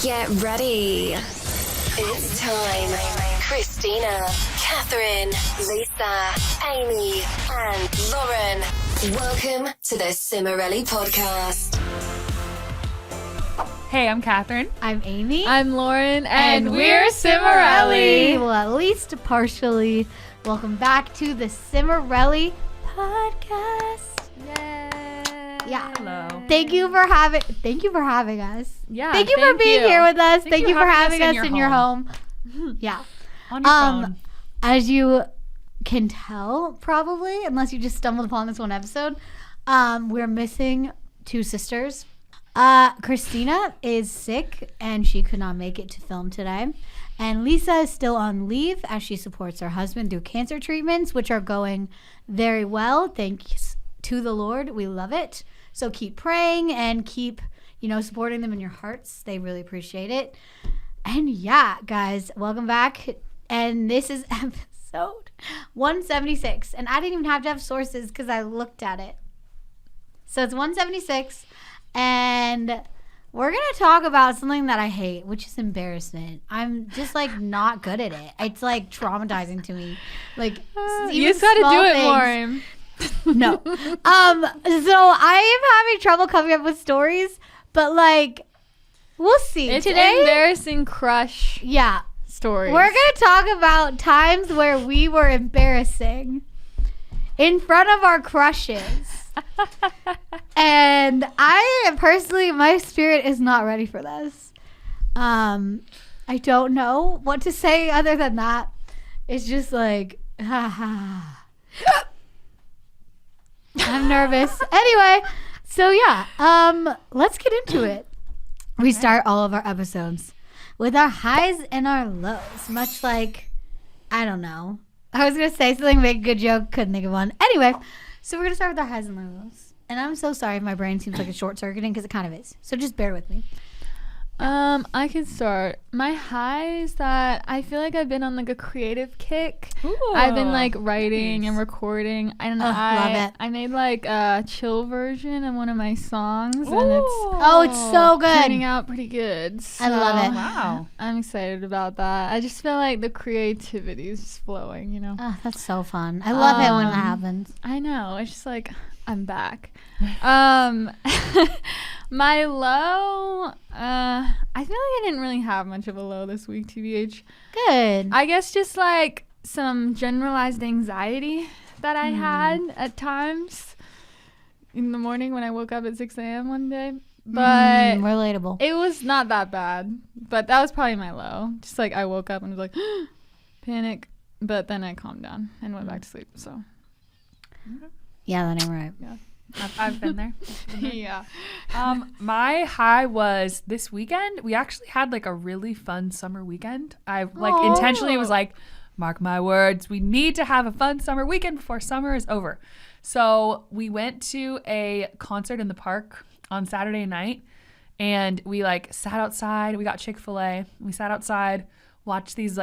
Get ready. It's time. Christina, Catherine, Lisa, Amy, and Lauren. Welcome to the Cimorelli podcast. Hey, I'm Catherine. I'm Amy. I'm Lauren, and we're Cimorelli. Well, at least partially. Welcome back to the Cimorelli podcast. Yay! Yeah. Hello. Thank you for having us. Yeah. Thank you for being here with us. Thank you for having us in your home. Yeah. On your phone. As you can tell, probably, unless you just stumbled upon this one episode, we're missing two sisters. Christina is sick and she could not make it to film today. And Lisa is still on leave as she supports her husband through cancer treatments, which are going very well. Thanks to the Lord. We love it. So keep praying and keep, supporting them in your hearts. They really appreciate it. And yeah, guys, welcome back. And this is episode 176. And I didn't even have to have sources because I looked at it. So it's 176. And we're going to talk about something that I hate, which is embarrassment. I'm just not good at it. It's traumatizing to me. You just got to do it more. No. So I am having trouble coming up with stories, but we'll see. It's today, embarrassing crush stories. We're going to talk about times where we were embarrassing in front of our crushes. And I personally, my spirit is not ready for this. I don't know what to say other than that. It's just I'm nervous. Anyway, so yeah, let's get into it. We start all of our episodes with our highs and our lows, much like, I don't know. I was going to say something, make a good joke, couldn't think of one. Anyway, so we're going to start with our highs and lows. And I'm so sorry if my brain seems like it's short-circuiting because it kind of is. So just bear with me. I can start. My high is that I feel like I've been on a creative kick. Ooh, I've been writing and recording. I don't know. Love it. I made a chill version of one of my songs, and it's so good. turning out pretty good. So I love it. Wow. I'm excited about that. I just feel like the creativity is just flowing, Oh, that's so fun. I love it when that happens. I know. It's just I'm back. My low, I feel like I didn't really have much of a low this week, TBH. Good. I guess just some generalized anxiety that I had at times in the morning when I woke up at 6 a.m. one day. But relatable. it was not that bad. But that was probably my low. Just I woke up and was panic. But then I calmed down and went back to sleep. So. Yeah, that ain't right. Yeah. I've been there. Yeah. My high was this weekend. We actually had a really fun summer weekend. I intentionally was mark my words, we need to have a fun summer weekend before summer is over. So we went to a concert in the park on Saturday night, and we sat outside. We got Chick-fil-A. We sat outside, watched these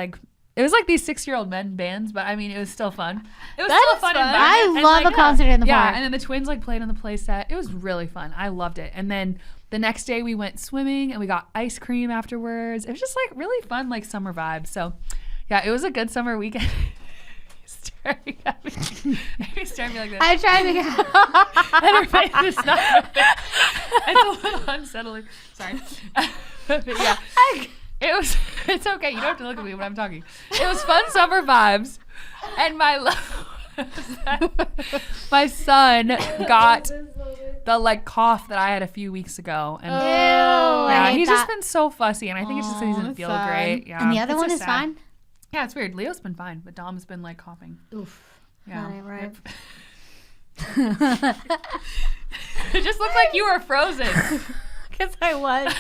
it was these 6-year-old men bands, but I mean, it was still fun. It was still a fun environment. I love a concert in the park. Yeah, and then the twins played on the play set. It was really fun. I loved it. And then the next day we went swimming and we got ice cream afterwards. It was just really fun, summer vibes. So yeah, it was a good summer weekend. Staring at me. Maybe staring at me like this. I'm trying to And her face is not moving. It's a little unsettling. Sorry. But yeah. It's okay. You don't have to look at me when I'm talking. It was fun summer vibes. And my my son got the cough that I had a few weeks ago. And yeah, he's just been so fussy, and I think it's just that he doesn't feel great. Yeah. And the other one is fine? Yeah, it's weird. Leo's been fine, but Dom's been coughing. Oof. Yeah. That ain't right. It just looked like you were frozen. Because I was.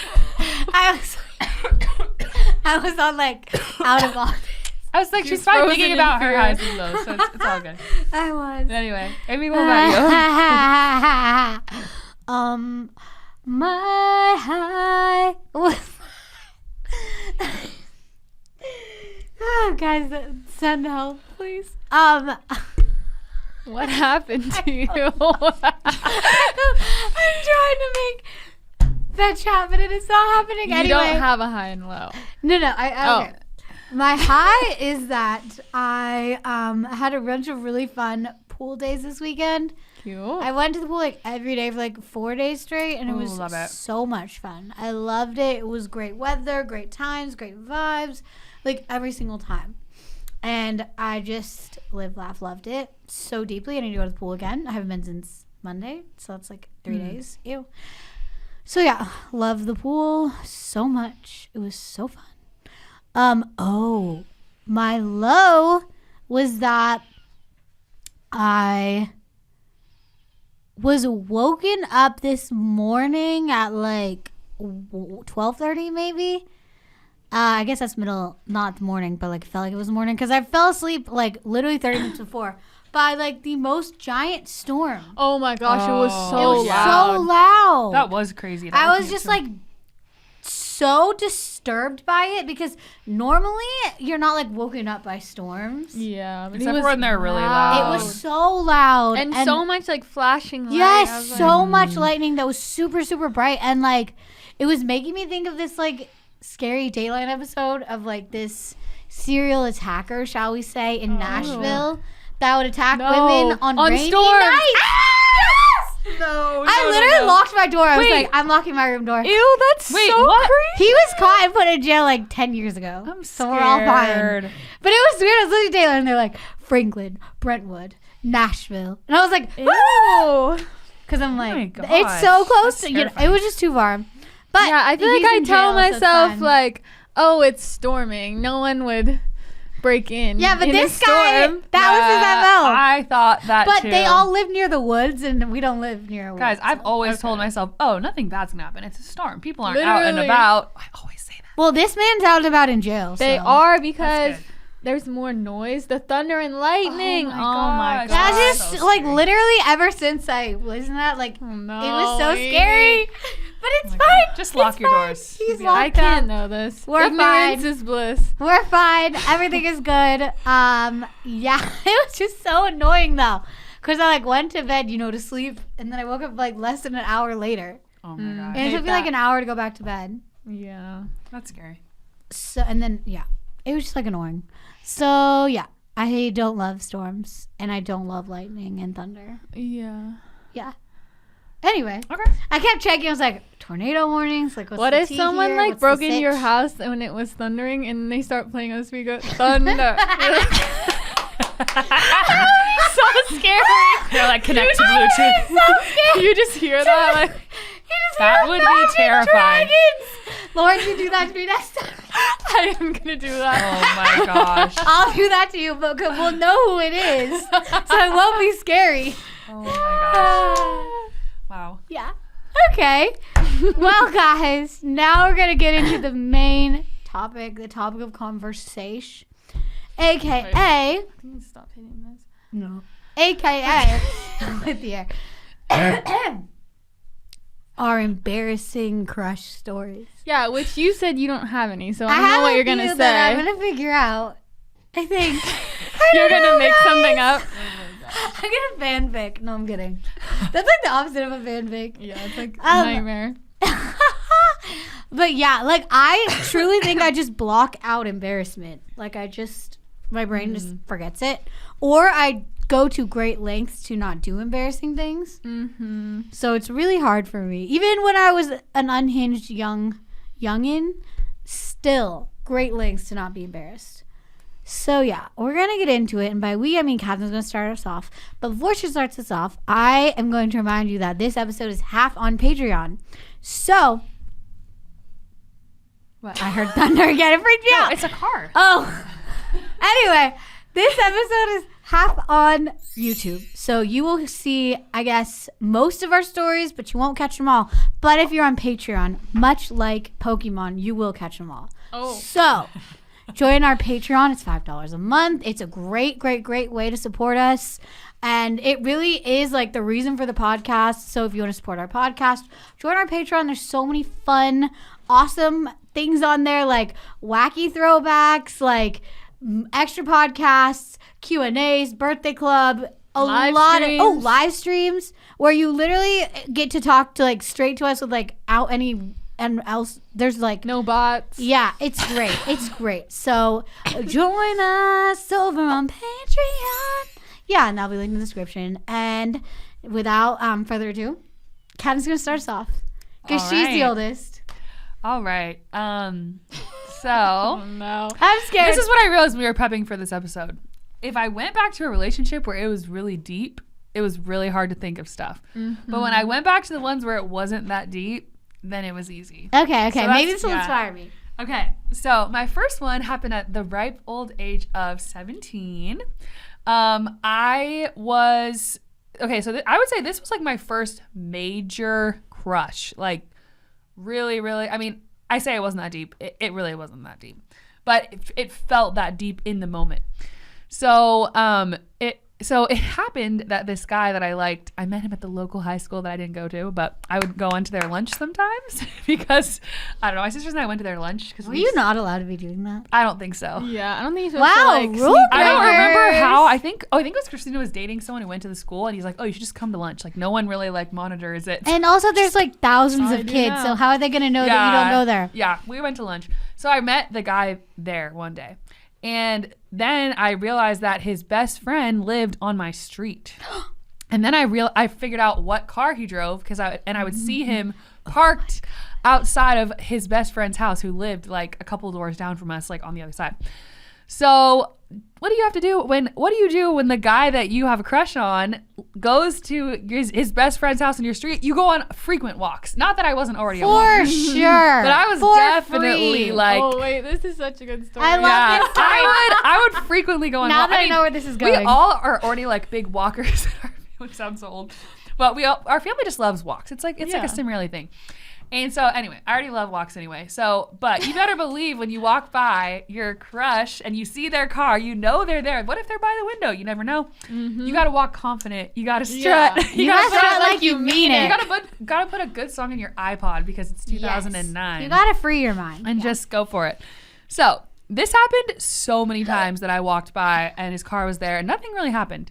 I was on out of office. I was she's fine thinking about her highs and lows, so it's all good. I was. Anyway, Amy, what about you? My high was. Oh, guys, send help, please. What happened to you? I'm trying to make Fetch happened and it's not happening You anyway. don't have a high and low. No, okay. My high is that I had a bunch of really fun pool days this weekend. Cute. I went to the pool like every day for like 4 days straight, and it was love it. so much fun. I loved it. It was great weather, great times, great vibes, like every single time. And I just lived, laughed, loved it so deeply. I need to go to the pool again. I haven't been since Monday, so that's like 3 days. Ew. So yeah, love the pool so much. It was so fun. My low was that I was woken up this morning at like 12:30 maybe. I guess that's not the morning, but like it felt like it was the morning because I fell asleep like literally 30 minutes before by like the most giant storm. Oh my gosh, it was so It was loud. so loud. That was crazy. I was just like so disturbed by it because normally you're not like woken up by storms. Yeah, but Except for when they're really loud. It was so loud and so much like flashing light. I yes, was so like, much lightning that was super super bright, and like it was making me think of this like scary Daylight episode of like this serial attacker, shall we say, in Nashville that would attack women on rainy storms. nights. No, I literally locked my door. I was like, I'm locking my room door. Ew, that's Wait, so what? creepy. He was caught and put in jail like 10 years ago. I'm so we're all fine. scared. But it was weird. I was listening to Taylor and they're like, Franklin, Brentwood, Nashville. And I was like, Ew. because I'm my like, gosh, it's so close. that's To, it terrifying. was just too far. But Yeah, I feel like he's I in tell jail, so it's myself fine. like, oh, it's storming. No one would break in. Yeah, but in this a guy, storm. that was his MO. I thought that But too. they all live near the woods, and we don't live near a woods. Guys, I've always told myself, oh, nothing bad's gonna happen. It's a storm. People aren't out and Literally. about. I always say that. Well, this man's out and about in jail. They so. are because good. there's more noise. The thunder and lightning. Oh my Oh my gosh. god. That's so just like scary. literally ever since I wasn't that like Oh, no, it was so Amy. scary. But it's Oh my fine. God. Just lock It's your fine. doors. He's You'll be I locked can't up. know this. We're Ignorance fine. is bliss. We're fine. Everything is good. Yeah, it was just so annoying though, because I like went to bed, to sleep, and then I woke up like less than an hour later, Oh my god. and it took me like an hour to go back to bed. Yeah. That's scary. So and then it was just like annoying. So yeah, I don't love storms, and I don't love lightning and thunder. Yeah. Yeah. Anyway, Okay. I kept checking. I was like, tornado warnings. Like, what's What the if tea someone here? like What's broke the into your sitch? house when it was thundering and they start playing on the speaker? Thunder. So scary. They're like connect to Bluetooth. You just hear that like That would be terrifying. Lauren, you do that to me next time. I am gonna do that. Oh my gosh. I'll do that to you, but we'll know who it is, so it won't be scary. Oh my gosh. Wow. Yeah. Okay. Well, guys, now we're gonna get into the main topic, the topic of conversation, aka Stop hitting this. no, aka with the air. Our embarrassing crush stories. Yeah, which you said you don't have any, so I I don't know have what a you're gonna few say. that I'm gonna figure out. I think You're gonna make something up. I'm gonna fanfic. No, I'm kidding. That's like the opposite of a fanfic. Yeah, it's like a Um, nightmare. But yeah, like I truly think I just block out embarrassment. Like my brain just forgets it, or I go to great lengths to not do embarrassing things. Mm-hmm. So it's really hard for me. Even when I was an unhinged youngin, still great lengths to not be embarrassed. So yeah, we're gonna get into it, and by we I mean Catherine's gonna start us off. But before she starts us off, I am going to remind you that this episode is half on Patreon. So What? I heard thunder again. It freaked me out. It's a car. Oh. Anyway, this episode is half on YouTube. So you will see, I guess, most of our stories, but you won't catch them all. But if you're on Patreon, much like Pokemon, you will catch them all. Oh. So join our Patreon. It's $5 a month. It's a great, great, great way to support us. And it really is like the reason for the podcast. So if you want to support our podcast, join our Patreon. There's so many fun, awesome things on there, like wacky throwbacks, like extra podcasts, Q&As, birthday club, live streams. where you literally get to talk to like straight to us without any and else. There's like No bots. Yeah, it's great. It's great. So join us over on Patreon. Yeah, and that'll be linked in the description. And without further ado, Kat's gonna start us off because All she's the right. oldest. All right. So Oh no. I'm scared. this is what I realized when we were prepping for this episode. If I went back to a relationship where it was really deep, it was really hard to think of stuff. But when I went back to the ones where it wasn't that deep, then it was easy. Okay. So Maybe that's- this will yeah. inspire me. Okay, so my first one happened at the ripe old age of 17. I would say this was like my first major crush. Like, really, really, I mean, I say it wasn't that deep. It really wasn't that deep. But it felt that deep in the moment. So it happened that this guy that I liked, I met him at the local high school that I didn't go to, but I would go into their lunch sometimes because, I don't know, my sisters and I went to their lunch. Were you not allowed to be doing that? I don't think so. Yeah, I don't think you're Wow, supposed to like rule sneak I don't breakers. remember how. I think it was Christina was dating someone who went to the school, and he's like, "Oh, you should just come to lunch." Like, no one really like monitors it. And also, there's like thousands I of do kids, know. so how are they gonna know that you don't go there? Yeah, we went to lunch. So I met the guy there one day, and then I realized that his best friend lived on my street. And then I figured out what car he drove because I would see him parked outside of his best friend's house, who lived like a couple doors down from us, like on the other side. So what do you do when the guy that you have a crush on goes to his best friend's house in your street? You go on frequent walks. Not that I wasn't already a walker, For sure. but I was For definitely free. like, Oh wait, this is such a good story. I love yeah, this story. I would frequently go on Now walks. that I know where this is going. We all are already like big walkers. Which sounds so old, but our family just loves walks. It's like a Cimorelli thing. And so anyway, I already love walks anyway. So, but you better believe when you walk by your crush and you see their car, you know they're there. What if they're by the window? You never know. You got to walk confident. You got to strut. Yeah. You gotta strut like you mean it. You gotta put a good song in your iPod because it's 2009. You gotta free your mind. And just go for it. So this happened so many times that I walked by and his car was there and nothing really happened.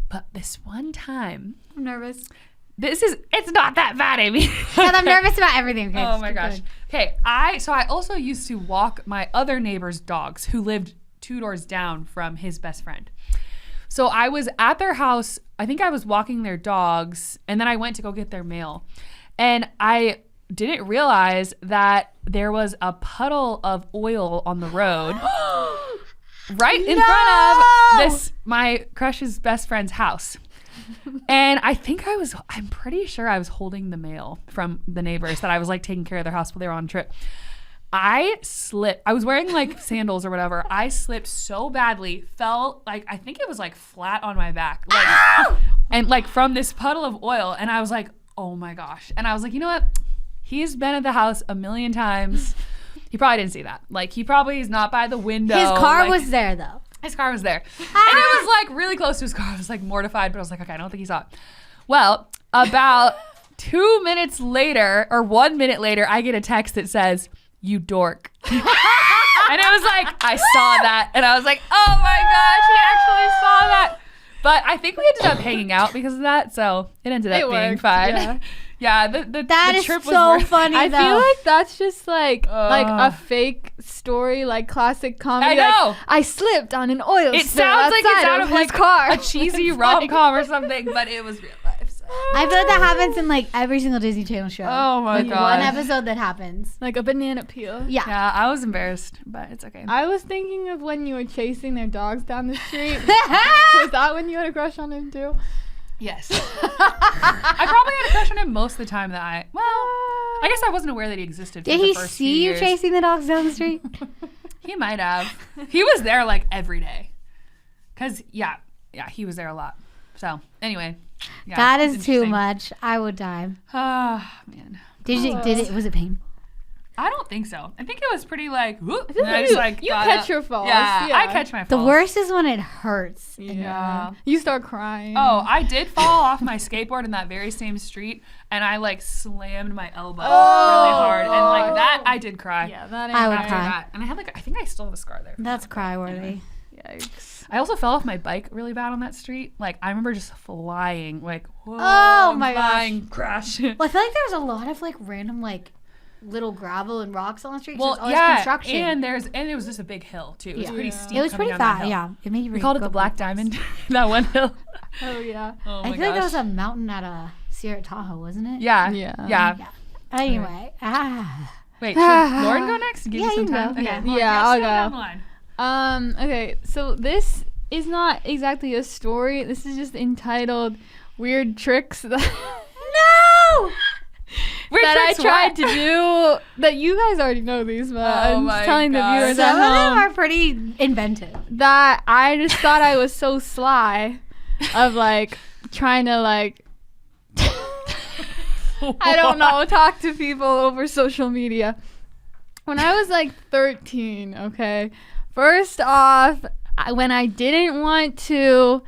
But this one time, I'm nervous. it's not that bad, Amy. Because I'm nervous about everything. Okay, Oh just my keep gosh. going. Okay, I also used to walk my other neighbor's dogs who lived 2 doors down from his best friend. So I was at their house. I think I was walking their dogs, and then I went to go get their mail. And I didn't realize that there was a puddle of oil on the road right in front of my crush's best friend's house. And I'm pretty sure I was holding the mail from the neighbors that I was like taking care of their house while they were on a trip. I slipped. I was wearing like sandals or whatever. I slipped so badly, fell like, I think it was like flat on my back. Like, and like from this puddle of oil. And I was like, oh my gosh. And I was like, you know what? He's been at the house a million times. He probably didn't see that. Like, he probably is not by the window. His car Like, was there though. his car was there. And it was like really close to his car. I was like mortified, but I was like, okay, I don't think he saw it. Well, about 2 minutes later or 1 minute later, I get a text that says, "You dork." And it was like, I saw that. And I was like, oh my gosh, he actually saw that. But I think we ended up hanging out because of that. So it ended up It being worked, fine. yeah. Yeah, That the is trip was so worth it. funny I though. feel like that's just like a Ugh. fake story, like classic comedy. I know. Like, I slipped on an oil It spill sounds like it's outside out of his like car. a cheesy rom-com or something, but it was real life. So. I feel like that happens in like every single Disney Channel show. Oh my like God. one episode that happens. Like a banana peel. Yeah. Yeah, I was embarrassed, but it's okay. I was thinking of when you were chasing their dogs down the street. Was that when you had a crush on him too? Yes. I probably had a crush on him most of the time that I guess I wasn't aware that he existed for Did the he first see few you years. chasing the dogs down the street? He might have. He was there like every day. Cause yeah, he was there a lot. So anyway. Yeah, That it's is too interesting. much. I would die. Ah, man. Was it painful? I don't think so. I think it was pretty like, whoop, feel and I like just like you got catch up. your falls, Yeah, yeah. I catch my The falls. worst is when it hurts. Yeah. You start crying. Oh, I did fall off my skateboard in that very same street, and I like slammed my elbow really hard, and like that, I did cry. Yeah, that ain't I would right. cry. That. And I think I still have a scar there. That's cry worthy. Yikes. I also fell off my bike really bad on that street. Like, I remember just flying, like, whoa, Oh I'm my flying, crash. Well, I feel like there's a lot of like random like little gravel and rocks on the street. Well, Well, yeah, construction. and it was just a big hill too. It was Yeah. pretty Yeah. steep. It was coming pretty down that fast. hill. Yeah, it made you. We called it the Black Diamond. That one hill. Oh, yeah. Oh my I feel like gosh. that was a mountain at Sierra Tahoe, wasn't it? Yeah. Yeah. Anyway, Wait, should Lauren go next? Give Yeah, you some you time. go. Okay. Yeah. Lauren, Yeah, go I'll down go. the line. Okay, so this is not exactly a story. This is just entitled Weird Tricks That, no. Weird that I tricks tried what? to do. That you guys already know these, but Oh I'm my just telling gosh. the viewers Some at of them home are pretty inventive. that I just thought I was so sly of like trying to like I don't know, talk to people over social media. When I was like 13, okay, first off, when I didn't want to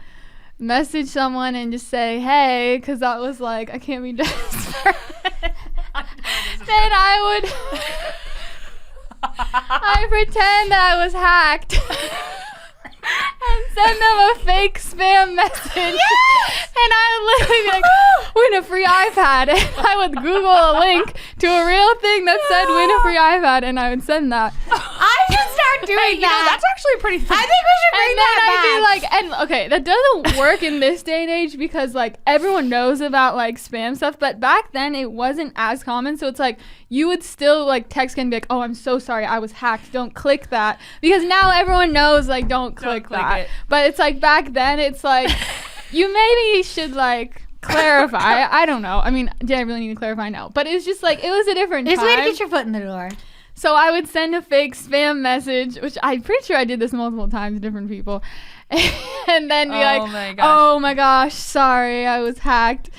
message someone and just say, hey, because that was like, I can't be desperate, then I would, I pretend that I was hacked and send them a fake spam message. And I would literally be like, win a free iPad. And I would Google a link to a real thing that said win a free iPad, and I would send that. I should start doing Hey, you know, that. that's actually pretty fun. I think we should bring And then that I'd be back. like, and okay, that doesn't work in this day and age because like everyone knows about like spam stuff, but back then it wasn't as common. So it's like you would still like text and be like, oh, I'm so sorry, I was hacked. Don't click that, because now everyone knows like don't click click that. it. But it's like back then it's like you maybe should like clarify. I don't know. I mean, did I really need to clarify? No. But it's just like it was a different It's a time. way to get your foot in the door. So I would send a fake spam message, which I'm pretty sure I did this multiple times to different people, and then be Oh my like, gosh. "Oh my gosh, sorry, I was hacked."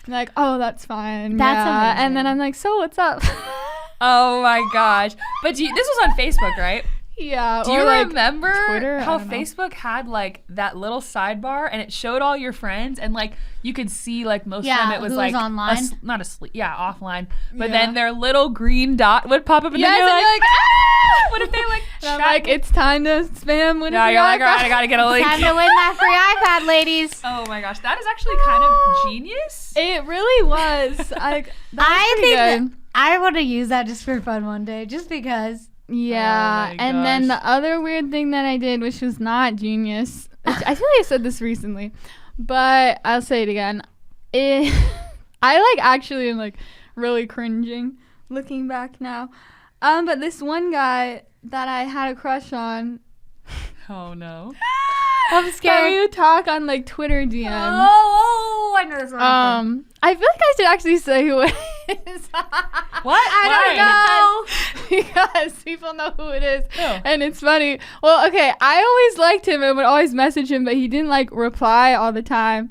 And like, "Oh, that's fine." That's yeah. amazing. And then I'm like, "So what's up?" Oh my gosh. But this was on Facebook, right? Yeah. Do or you like remember Twitter? I how don't know. Facebook had like that little sidebar and it showed all your friends and like you could see like most Yeah, of them it was who like was online? not asleep, yeah, offline. But Yeah. then their little green dot would pop up and Yes, then you're and like, you're like, ah! What if they like And I'm chat like, me? it's time to spam. When Yeah, you're like, all right, I gotta get a link. Time to win that free iPad, ladies. Oh my gosh, that is actually kind of genius. It really was. Like, I pretty think that good. I want to use that just for fun one day, just because. Yeah, Oh my and then gosh. the other weird thing that I did, which was not genius, which I feel like I said this recently, but I'll say it again. I like actually am like really cringing looking back now. But this one guy that I had a crush on, Oh no. I'm that we scared. would talk on like Twitter DMs. Oh, I know this one. I feel like I should actually say who it is. What? I don't know because people know who it is, Oh. and it's funny. Well, okay, I always liked him and would always message him, but he didn't like reply all the time.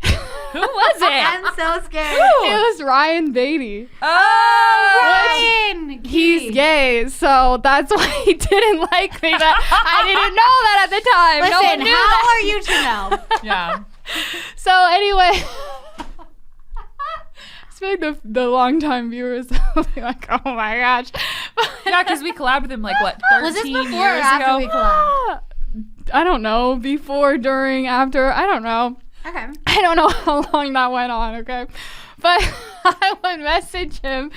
Who was it? I'm so scared. It was Ryan Beatty. Oh, Ryan, He's gay, so that's why he didn't like me. But I didn't know that at the time. No one Listen, knew how that. are you to know? Yeah. So anyway, I feel like the longtime viewers will be like, oh my gosh. Yeah, because we collabed with him like what, 13 Was this before or years after ago? we collabed? I don't know. Before, during, after. I don't know. Okay. I don't know how long that went on, okay? But I would message him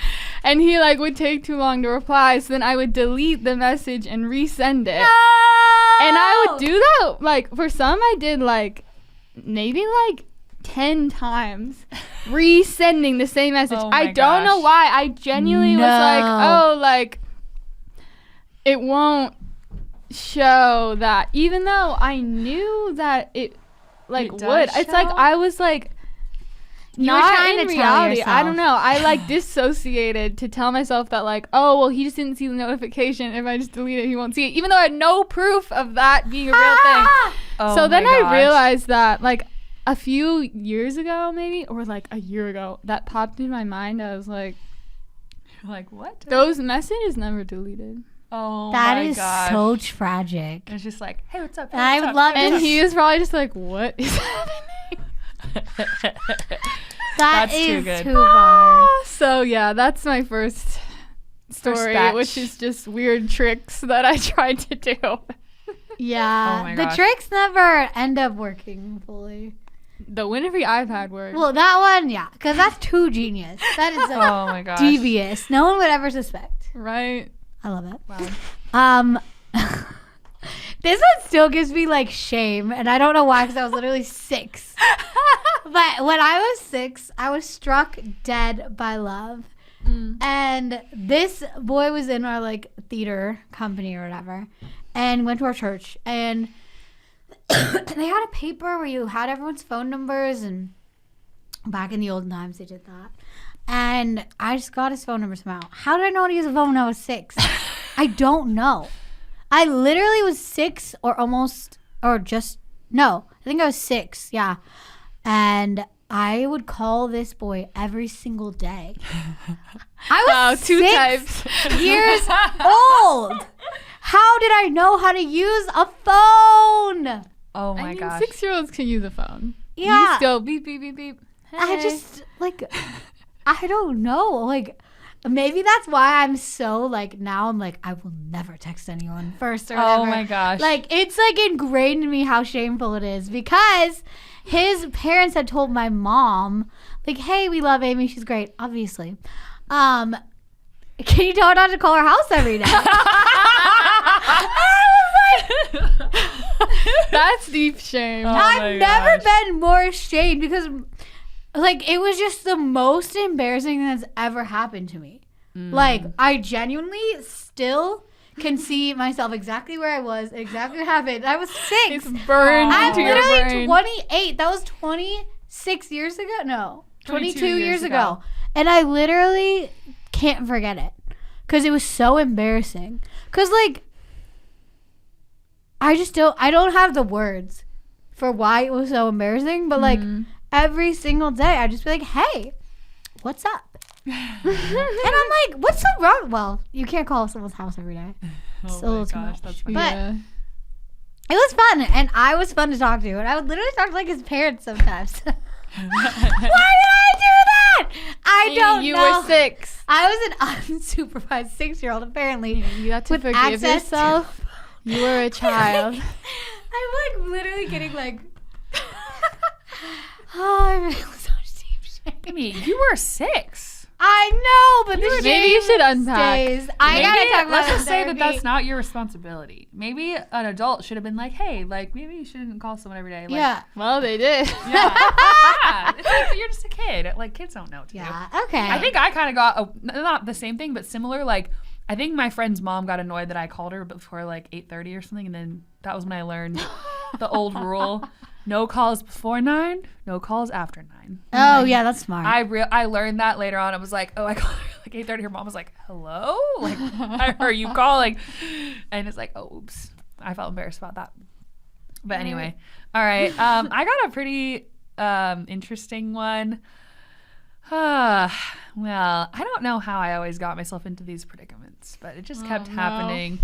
and he like would take too long to reply, so then I would delete the message and resend it. And I would do that like for some I did like maybe like 10 times resending the same message. Oh my I don't know gosh. why. I genuinely was like, No. oh, like it won't show that, even though I knew that it like It would. does It's like show? I was like You were not trying in to tell reality. I yourself. don't know. I like dissociated to tell myself that like, oh well, he just didn't see the notification. If I just delete it, he won't see it, even though I had no proof of that being a real thing. Oh So then my I gosh. realized that like a few years ago, maybe, or like a year ago, that popped in my mind. I was like, You're like, what? those messages never deleted. Oh That my is gosh. so tragic. And it's just like, hey, what's up? Hey, I what's would up? love Hey, And what's he was probably just like, what is happening? up? That That's too is good. too hard. So yeah, that's my first story, batch. which is just weird tricks that I tried to do. Yeah. Oh my The gosh. tricks never end up working fully. The Winfrey iPad worked. Well, that one, yeah, because that's too genius. That is so Oh my gosh. devious. No one would ever suspect. Right. I love it. Wow. This one still gives me like shame, and I don't know why, because I was literally 6. But when I was 6, I was struck dead by love. And this boy was in our like theater company or whatever, and went to our church, and they had a paper where you had everyone's phone numbers, and back in the olden times they did that. And I just got his phone number somehow. How did I know how to use a phone when I was 6? I don't know. I literally was 6 or almost, or just, no, I think I was 6, yeah. And I would call this boy every single day. I was 2 6 types. years old. How did I know how to use a phone? Oh my I mean, gosh. 6-year-olds can use a phone. Yeah. You still beep, beep, beep, beep. I Hey. just, like, I don't know. Like, maybe that's why I'm so, like, now I'm like, I will never text anyone first or whatever. Oh my gosh. Like, it's, like, ingrained in me how shameful it is, because his parents had told my mom, like, hey, we love Amy. She's great, obviously. Can you tell her not to call her house every day? That's deep shame. Oh my I've never gosh. been more ashamed, because, like, it was just the most embarrassing thing that's ever happened to me. Like, I genuinely still can see myself exactly where I was, exactly what happened. I was 6. It's burned I'm into your literally brain. 28. That was 26 years ago? No, 22 22 years years ago. And I literally can't forget it, because it was so embarrassing. Because, like, I don't have the words for why it was so embarrassing, but, like, every single day I'd just be like, hey, what's up? And I'm like, what's so wrong? Well, you can't call someone's house every day. It's a Oh little my too gosh, much. that's funny. But Yeah. it was fun, and I was fun to talk to, and I would literally talk to, like, his parents sometimes. Why did I do that? I don't You know. were 6. I was an unsupervised 6-year-old, apparently, You have to with forgive access yourself. You were a child. I'm like literally getting like, oh, I feel so ashamed. Amy, you were 6. I know, but the Maybe you shame should unpack. stays. I Maybe, gotta talk about let's it in just say that therapy. that's not your responsibility. Maybe an adult should have been like, hey, like, maybe you shouldn't call someone every day. Like, Yeah. Well, they did. Yeah. Yeah. It's like, you're just a kid. Like, kids don't know what to do. Yeah. Okay. I think I kind of got, not the same thing, but similar. Like, I think my friend's mom got annoyed that I called her before like 8:30 or something. And then that was when I learned the old rule. No calls before 9, no calls after 9. Oh yeah, that's smart. I learned that later on. I was like, oh, I called her like 8:30. Her mom was like, hello? Like, I heard you calling. And it's like, oh, oops. I felt embarrassed about that. But anyway. All right. I got a pretty interesting one. Well, I don't know how I always got myself into these predicaments, but it just kept happening.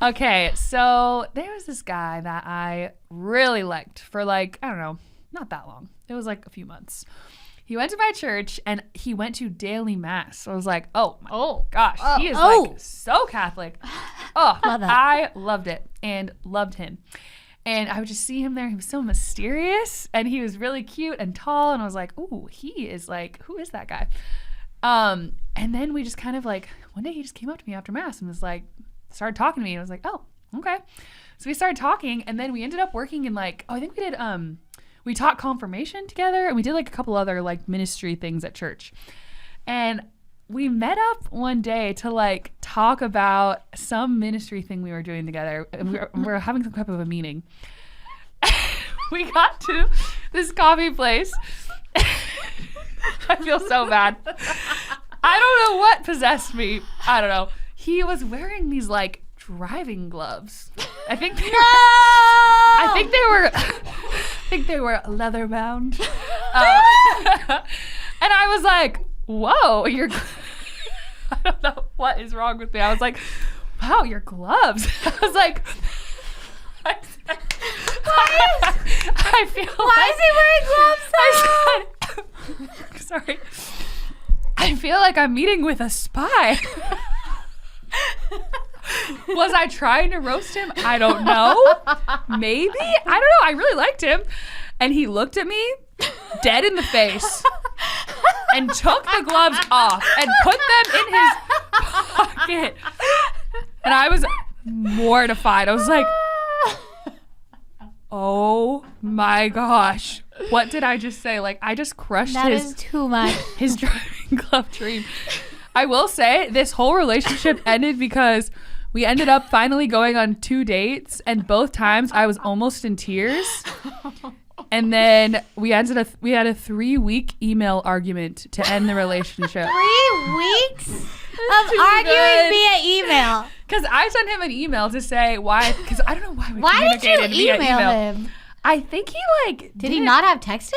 Okay, so there was this guy that I really liked for like, I don't know, not that long. It was like a few months. He went to my church and he went to daily mass. So I was like, oh my gosh, he is like so Catholic. Oh, Love that. I loved it and loved him. And I would just see him there. He was so mysterious and he was really cute and tall. And I was like, ooh, he is like, who is that guy? And then we just kind of like, one day he just came up to me after mass and was like, started talking to me. And I was like, oh, okay. So we started talking and then we ended up working in like, I think we did, we taught confirmation together and we did like a couple other like ministry things at church. And we met up one day to like talk about some ministry thing we were doing together. And we were having some type of a meeting. We got to this coffee place. I feel so bad. I don't know what possessed me. I don't know. He was wearing these like driving gloves. I think they were leather bound. And I was like, whoa, I don't know what is wrong with me. I was like, wow, your gloves. I was like, I feel Why is he wearing gloves? Sorry. I feel like I'm meeting with a spy. Was I trying to roast him? I don't know. Maybe. I don't know. I really liked him. And he looked at me dead in the face and took the gloves off and put them in his pocket. And I was mortified. I was like, oh my gosh. What did I just say? Like, I just crushed That is too much. his driving glove dream. I will say this whole relationship ended because we ended up finally going on 2 dates, and both times I was almost in tears. And then we had a 3-week email argument to end the relationship. 3 weeks of arguing via email. Because I sent him an email to say why, because I don't know why we Why did communicated you via email him? I think he like Did he not have texting?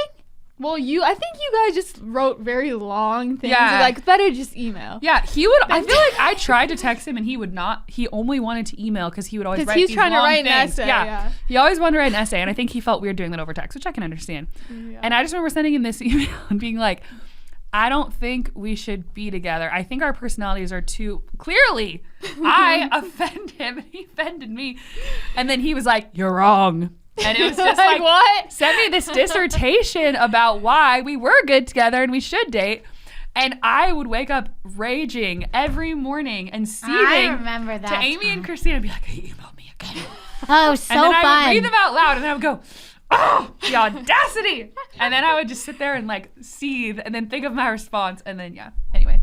Well, I think you guys just wrote very long things. Yeah. Like, better just email. Yeah, he would. I feel like I tried to text him and he would not. He only wanted to email because he would always write he's these trying to long write an things. essay. Yeah. Yeah. He always wanted to write an essay, and I think he felt weird doing that over text, which I can understand. Yeah. And I just remember sending him this email and being like, I don't think we should be together. I think our personalities are too clearly. I offend him and he offended me. And then he was like, "You're wrong." And it was just like, what? Send me this dissertation about why we were good together and we should date. And I would wake up raging every morning and seething I remember that to Amy and Christina and be like, "He emailed me again." Oh, so And then I fun. would read them out loud and I would go, "Oh, the audacity." And then I would just sit there and like seethe and then think of my response. And then, yeah, anyway,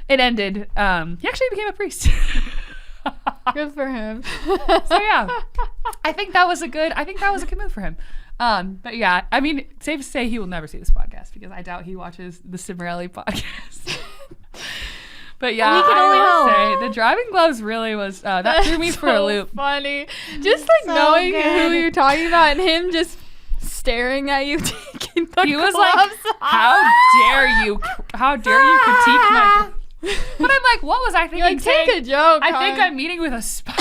it ended. He actually became a priest. Good for him. So yeah, I think that was a good move for him. But yeah, I mean, safe to say he will never see this podcast because I doubt he watches the Cimorelli podcast. But yeah, We can only I will hope. say the driving gloves really was that threw me for a loop. Funny. Just like So knowing good. who you're talking about and him just staring at you taking the He was gloves like, off. "How dare you critique my?" But I'm like, what was I thinking? You're like, take a joke. I think hon. I'm meeting with a spy.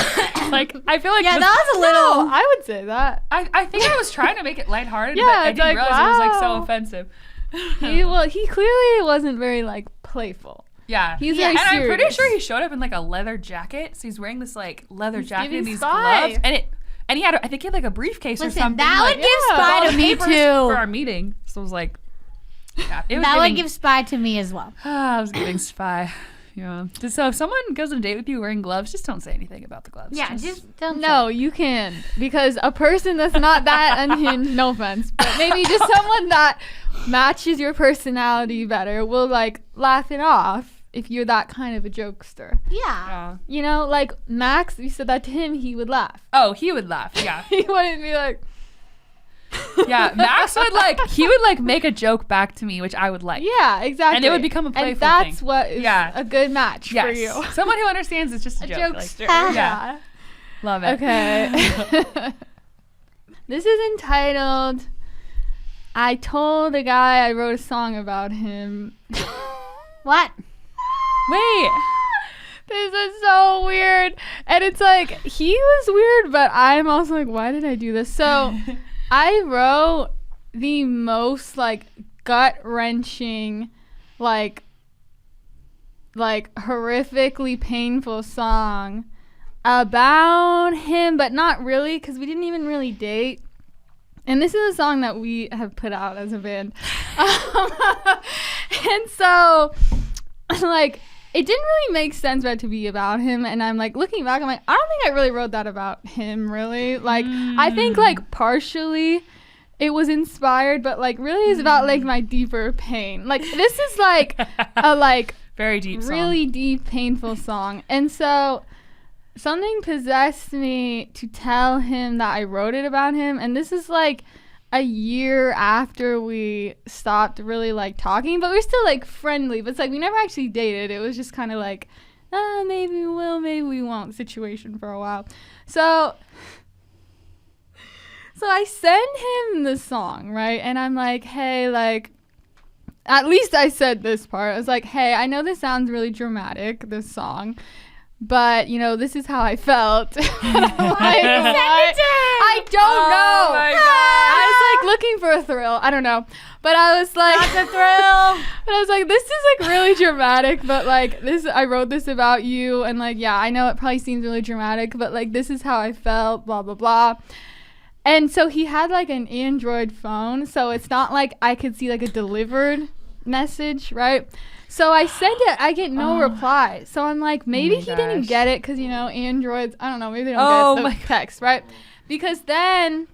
Like, I feel like Yeah, that was a little. No, I would say that. I think I was trying to make it lighthearted, Yeah, but I it's didn't like, realize it was like so wow. offensive. He clearly wasn't very like playful. Yeah. He's Yeah, very And I'm pretty serious. sure he showed up in like a leather jacket. So he's wearing this like leather jacket giving and these spy. gloves. And he had, I think he had like a briefcase or Listen, something. that like, would give with spy all to the me papers too. For our meeting. So it was like, yeah, it was That giving, would give spy to me as well. I was giving spy. Yeah. So if someone goes on a date with you wearing gloves, just don't say anything about the gloves. Yeah, just don't. No, you can, because a person that's not that unhinged, no offense, but maybe just someone that matches your personality better will like laugh it off if you're that kind of a jokester. Yeah. You know, like Max, you said that to him, he would laugh. Oh, he would laugh. Yeah. He wouldn't be like, Yeah. Max would he would make a joke back to me, which I would like. yeah, exactly. And it would become a playful And that's thing. what is Yeah. a good match Yes. for you. Someone who understands it's just a A joke. jokester. Yeah. Love it. Okay. This is entitled, I told a guy I wrote a song about him. What? Wait. This is so weird. And it's like, he was weird, but I'm also like, why did I do this? So I wrote the most like gut-wrenching, like horrifically painful song about him, but not really, because we didn't even really date. And this is a song that we have put out as a band. And so, like, it didn't really make sense for it to be about him. And I'm like, looking back, I'm like, I don't think I really wrote that about him, really. Like, I think, like, partially it was inspired, but, like, really is about, like, my deeper pain. Like, this is, like, a, like, Very deep song. really deep, painful song. And so something possessed me to tell him that I wrote it about him. And this is like a year after we stopped really like talking, but we're still like friendly. But it's like we never actually dated. It was just kind of like, maybe we will, maybe we won't situation for a while. So I send him the song, right? And I'm like, hey, like, at least I said this part. I was like, hey, I know this sounds really dramatic, this song, but, you know, this is how I felt. And I'm like, what? I don't know. Oh my God. I was like looking for a thrill. I don't know. But I was like, That's a thrill. but I was like, this is like really dramatic, but like this, I wrote this about you, and like, yeah, I know it probably seems really dramatic, but like this is how I felt, blah, blah, blah. And so he had like an Android phone, so it's not like I could see like a delivered message, right? So I sent it, I get no reply. So I'm like, maybe he didn't get it because, you know, Androids, I don't know, maybe they don't get the text, right? Because then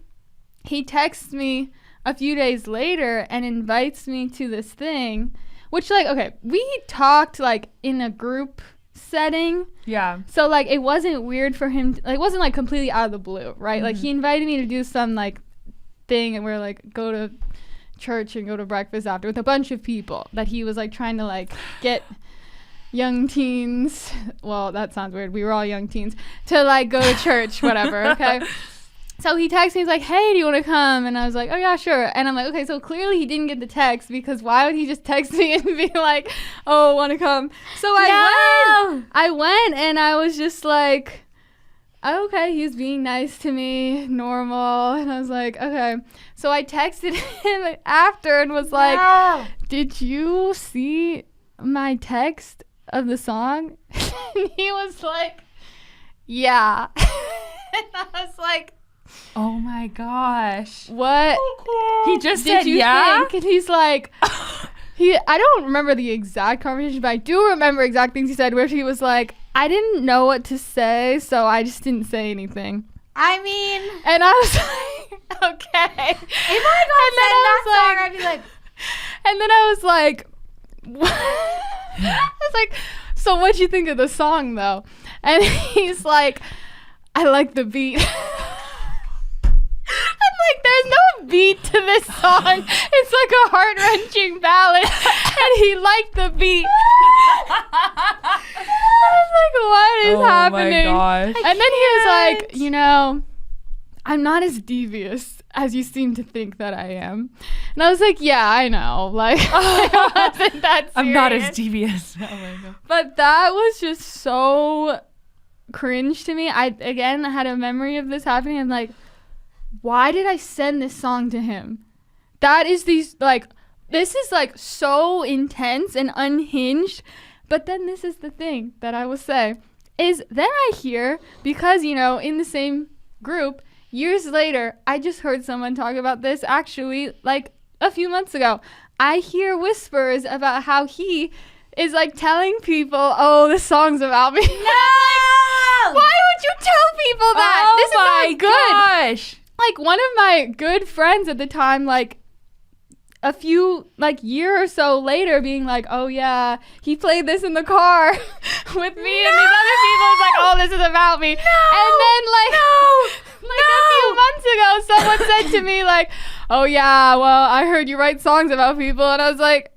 he texts me a few days later and invites me to this thing, which like, okay, we talked like in a group setting. Yeah. So like it wasn't weird for him, like it wasn't like completely out of the blue, right? Like he invited me to do some like thing and we're like go to church and go to breakfast after with a bunch of people that he was like trying to like get young teens, well that sounds weird, we were all young teens, to like go to church, whatever, okay? So he texts me, he's like, hey, do you want to come? And I was like, oh yeah, sure. And I'm like, okay, so clearly he didn't get the text because why would he just text me and be like, oh, want to come? So I went and I was just like, oh, okay, he was being nice to me, normal. And I was like, okay. So I texted him after and was like, did you see my text of the song? And he was like, yeah. And I was like, Oh my gosh. what He just did said you yeah? think? And he's like, I don't remember the exact conversation, but I do remember exact things he said where he was like, I didn't know what to say, so I just didn't say anything. I mean, And I was like, okay. if I got said that song, I'd be like, And then I was like, what? I was like, so what'd you think of the song though? And he's like, I like the beat. I'm like, there's no beat to this song. It's like a heart-wrenching ballad. And he liked the beat. I was like, what is happening? Oh my gosh. And then he was like, you know, I'm not as devious as you seem to think that I am. And I was like, yeah, I know. Like, I wasn't that serious. I'm not as devious. Oh my God. But that was just so cringe to me. I had a memory of this happening. I'm like, why did I send this song to him? That is this is like so intense and unhinged. But then this is the thing that I will say is then I hear, because, you know, in the same group, years later, I just heard someone talk about this actually like a few months ago. I hear whispers about how he is like telling people, oh, this song's about me. No! Why would you tell people that? This is not good. Gosh. Like one of my good friends at the time, like a few like year or so later being like, oh yeah, he played this in the car with me and these other people. It's like, oh, this is about me. And then a few months ago, someone said to me like, oh yeah, well, I heard you write songs about people. And I was like,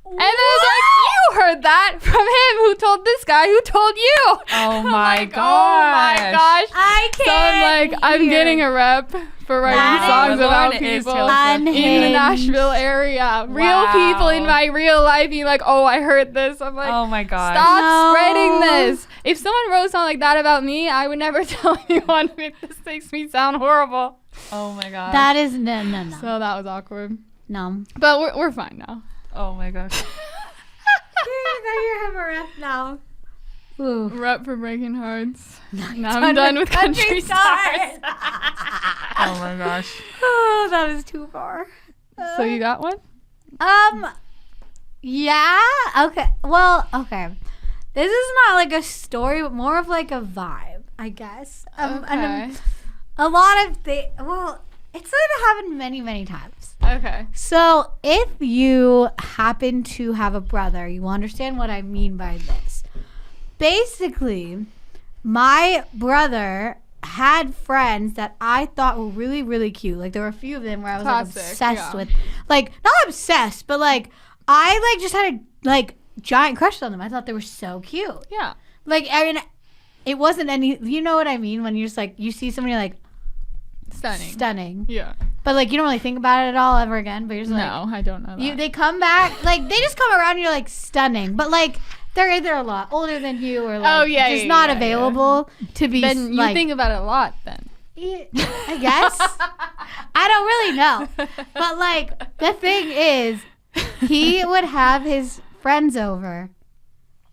and then I was like, you heard that from him who told this guy who told you. Oh my Like, gosh. oh my gosh. I can't. So I'm like, I'm getting a rep for writing songs about Lauren is people Taylor Swift. in the Nashville area. Real people in my real life being like, oh, I heard this. I'm like, Oh my gosh. stop spreading this. If someone wrote a song like that about me, I would never tell anyone. This makes me sound horrible. Oh my gosh. That is no. So that was awkward. No. But we're fine now. Oh my gosh. You have a rep now. Ooh. Rep for breaking hearts. Now I'm done with country stars. Oh my gosh. Oh, that is too far. So you got one? Yeah. Okay. Well, okay. This is not like a story, but more of like a vibe, I guess. And a lot of well, it's like happened many, many times. Okay. So if you happen to have a brother, you understand what I mean by this. Basically, my brother had friends that I thought were really, really cute. Like there were a few of them where I was like obsessed with, like not obsessed, but like I like just had a like giant crush on them. I thought they were so cute. Yeah. Like I mean, it wasn't any. You know what I mean when you're just like you see somebody like stunning. Yeah. But like you don't really think about it at all ever again. But you're just No, I don't know that. they come back like they just come around. And you're like stunning, but like they're either a lot older than you or like just not available to be. Then you like, think about it a lot then. I guess. I don't really know. But like the thing is, he would have his friends over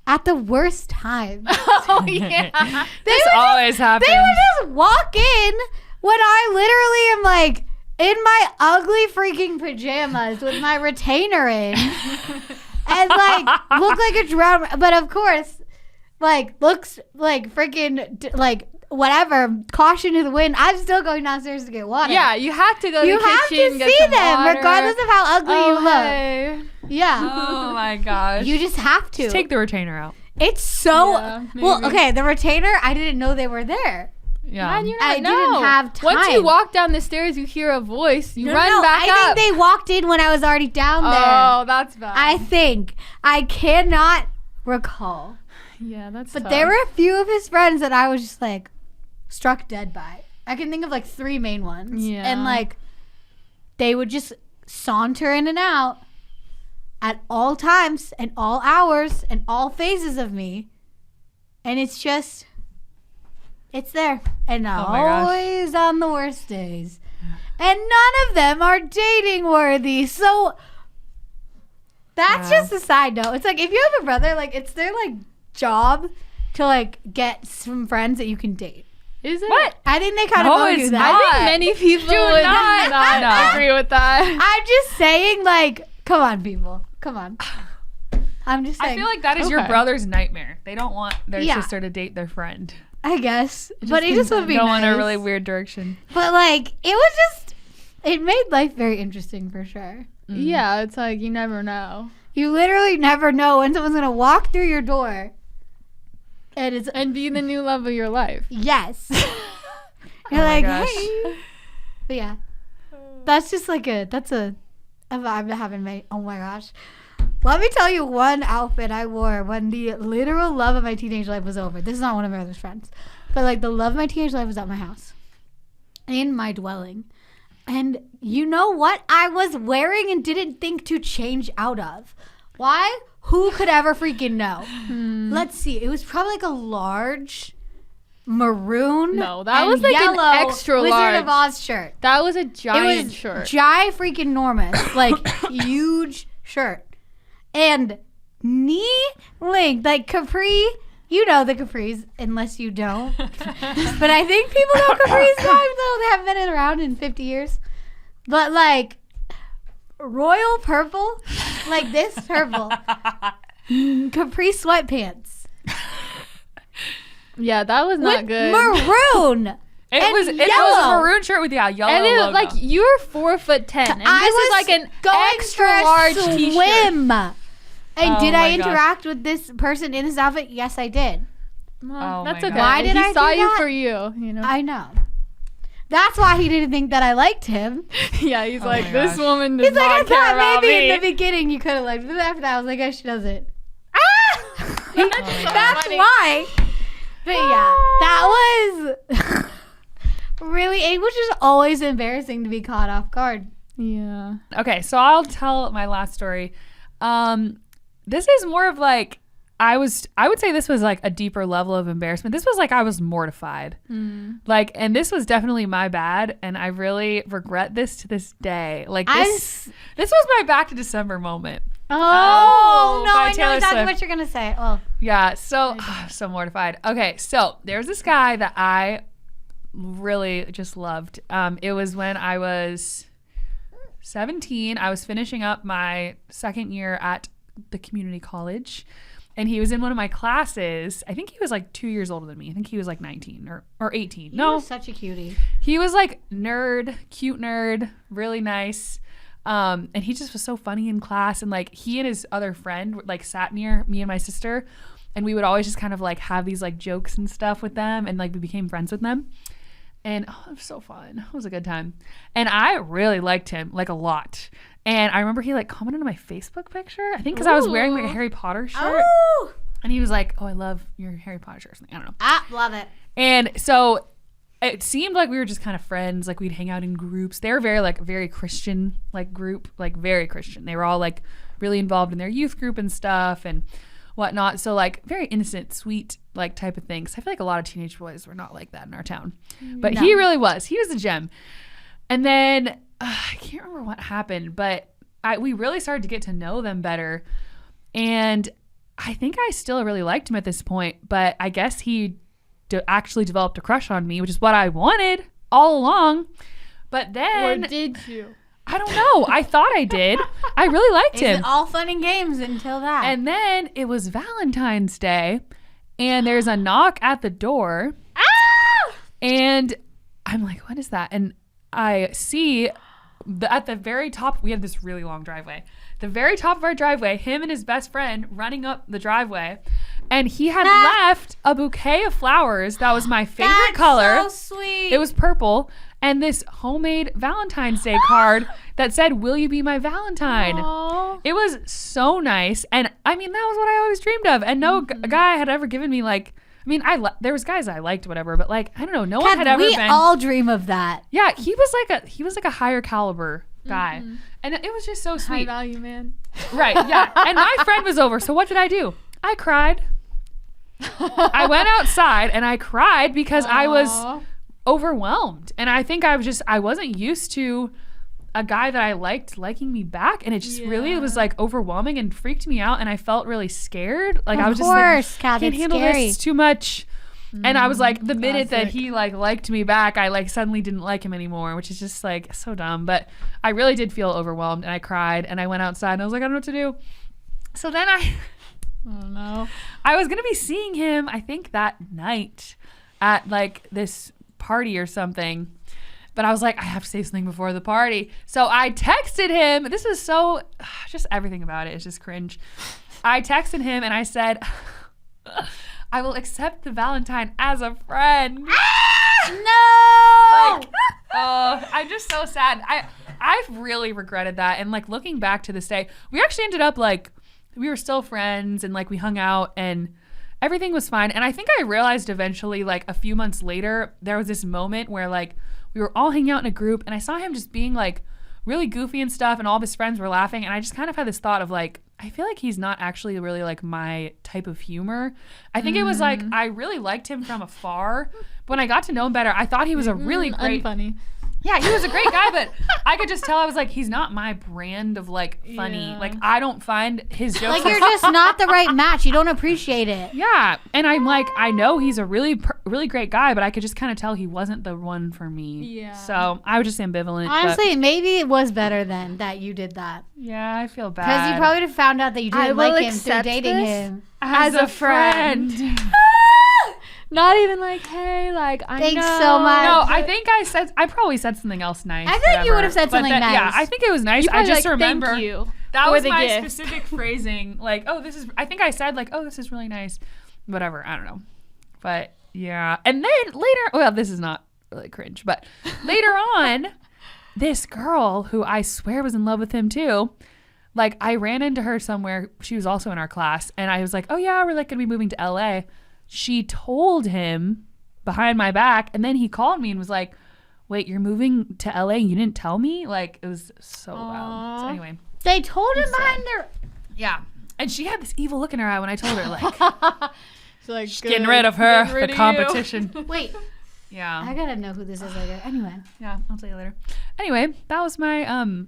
at the worst time. Oh yeah. This always happens. They would just walk in when I literally am like in my ugly freaking pajamas with my retainer in and like look like a drowned. But of course, like looks like freaking like whatever. Caution to the wind. I'm still going downstairs to get water. Yeah, you have to go to You the have kitchen, to get see some them water. regardless of how ugly you look. Hey. Yeah. Oh my gosh. You just have to. Just take the retainer out. It's so Yeah, well. maybe. Okay, the retainer. I didn't know they were there. Yeah. How do you I not know? didn't have time. Once you walk down the stairs, you hear a voice. You No, run no, back I up. think they walked in when I was already down there. Oh, that's bad. I think. I cannot recall. yeah, that's But tough. there were a few of his friends that I was just like struck dead by. I can think of like 3 main ones. Yeah. And like they would just saunter in and out at all times and all hours and all phases of me. And it's just it's there. And Oh my gosh. always on the worst days. And none of them are dating worthy. So that's Yeah. just a side note. It's like if you have a brother, like it's their like job to like get some friends that you can date. Is it? What? I think they kind No, of owe it's you I that. think many people Do would not. not No. agree with that. I'm just saying, like, come on, people. Come on. I'm just saying. I feel like that is your Okay. brother's nightmare. They don't want their Yeah. sister to date their friend. I guess. But it just would be go nice. in a really weird direction. But, like, it was just, it made life very interesting for sure. Yeah, it's like you never know. You literally never know when someone's going to walk through your door. And it's, And be the new love of your life. yes. You're Oh my like, gosh. hey. But yeah. That's just like that's a vibe that happened made. Oh my gosh. Let me tell you one outfit I wore when the literal love of my teenage life was over. This is not one of my other friends. But like the love of my teenage life was at my house. In my dwelling. And you know what I was wearing and didn't think to change out of? Why? Who could ever freaking know? Let's see. It was probably like a large maroon. No, that and was like an yellow extra Wizard large. of Oz shirt. That was a It giant was shirt. freaking enormous, like huge shirt, and knee length, like capri. You know the capris, unless you don't. But I think people know capris now, even though they haven't been around in 50 years. But like royal purple, like this purple, capri sweatpants Yeah, that was not with good. maroon. It And was a yellow. maroon shirt with yellow and it, logo. like you're 4'10", and I this was is like an going extra for a large t-shirt. swim. And Oh did my I gosh. interact with this person in this outfit? Yes, I did. Well, Oh that's my okay. God. Why did he I saw do you that? for you, you know. I know. That's why he didn't think that I liked him. Yeah, he's Oh like, my this gosh. woman does He's like, I not care thought about maybe me. in the beginning you could have liked me. But after that, I was like, oh, she doesn't. That's That's funny. why. But yeah, that was really, it was just always embarrassing to be caught off guard. Yeah. Okay, so I'll tell my last story. This is more of like I would say this was like a deeper level of embarrassment. This was like I was mortified. Like, and this was definitely my bad, and I really regret this to this day. Like this was my back to December moment. Oh, no, by I know Taylor exactly Swift. what you're going to say. Oh, Yeah, so so mortified. Okay, so there's this guy that I really just loved. It was when I was 17. I was finishing up my second year at the community college, and he was in one of my classes. I think he was like 2 years older than me. I think he was like 19 or 18. you No, were such a cutie. he was like cute nerd, really nice. And he just was so funny in class, and like he and his other friend like sat near me and my sister, and we would always just kind of like have these like jokes and stuff with them, and like we became friends with them. And oh, it was so fun. It was a good time. And I really liked him like a lot. And I remember he like commented on my Facebook picture, I think because I was wearing like a Harry Potter shirt. Oh, And he was like, "Oh, I love your Harry Potter shirt," or something. I don't know. love it. And so it seemed like we were just kind of friends. Like we'd hang out in groups. They were very Christian like group, like very Christian. They were all like really involved in their youth group and stuff. And whatnot. So like very innocent, sweet, like type of thing. 'Cause I feel like a lot of teenage boys were not like that in our town, but he really was. He was a gem. And then I can't remember what happened, but we really started to get to know them better. And I think I still really liked him at this point, but I guess he actually developed a crush on me, which is what I wanted all along. But then, or did you? I don't know. I thought I did. I really liked him. It's all fun and games until that. And then it was Valentine's Day, and there's a knock at the door. And I'm like, what is that? And I see at the very top, we had this really long driveway. The very top of our driveway, him and his best friend running up the driveway. And he had left a bouquet of flowers that was my favorite color. So sweet. It was purple. And this homemade Valentine's Day card that said, "Will you be my Valentine?" Aww. It was so nice. And I mean, that was what I always dreamed of. And no guy had ever given me like, I mean, there was guys I liked, whatever, but like, I don't know, no one had ever been. We all dream of that. Yeah, he was like a higher caliber guy. And it was just so High sweet. value man. Right, yeah. And my friend was over. So what did I do? I cried. I went outside and I cried because I was overwhelmed. And I think I wasn't used to a guy that I liked liking me back. And it just really was like overwhelming and freaked me out. And I felt really scared. Like I was just like, Kat, can't it's handle scary. this too much. And I was like, the minute that he like liked me back, I like suddenly didn't like him anymore, which is just like so dumb. But I really did feel overwhelmed and I cried and I went outside and I was like, I don't know what to do. So then Oh no. I was going to be seeing him, I think that night at like this party or something. But I was like, I have to say something before the party. So I texted him. This is so, just everything about it is just cringe. I texted him and I said, I will accept the Valentine as a friend. No! Like, I'm just so sad. I've really regretted that. And like looking back to this day, we actually ended up like, we were still friends and like we hung out and everything was fine. And I think I realized eventually, like a few months later, there was this moment where like we were all hanging out in a group and I saw him just being like really goofy and stuff and all of his friends were laughing. And I just kind of had this thought of like, I feel like he's not actually really like my type of humor. I think it was like, I really liked him from afar. But when I got to know him better, I thought he was a really great, Unfunny. yeah, he was a great guy, but I could just tell I was like, he's not my brand of like funny. Yeah. Like I don't find his jokes Like you're just not the right match. You don't appreciate it. yeah. And I'm like, I know he's a really great guy, but I could just kind of tell he wasn't the one for me. Yeah. So I was just ambivalent. but Honestly, maybe it was better then that you did that. yeah, I feel bad. Because you probably would have found out that you I didn't will like him through accept dating this. him. as a friend. Not even like, hey, like I Thanks know. so much. No, I think I probably said something else nice. I think you whatever. would have said But something Yeah, nice. I think it was nice. You I probably just like, remember thank you that for was the my gift. specific phrasing. Like, oh, this is. I think I said like, oh, this is really nice. Whatever. I don't know. But yeah, and then later. Well, this is not really cringe, but later on, this girl who I swear was in love with him too. Like I ran into her somewhere. She was also in our class, and I was like, oh yeah, we're like gonna be moving to LA. She told him behind my back, and then he called me and was like, wait, you're moving to LA and you didn't tell me? Like it was so wild. So anyway, They told him behind their... yeah, and she had this evil look in her eye when I told her like, So like, getting rid of her, getting rid the of competition. Wait, Yeah, I gotta know who this is later. Anyway. yeah, I'll tell you later. Anyway, that was my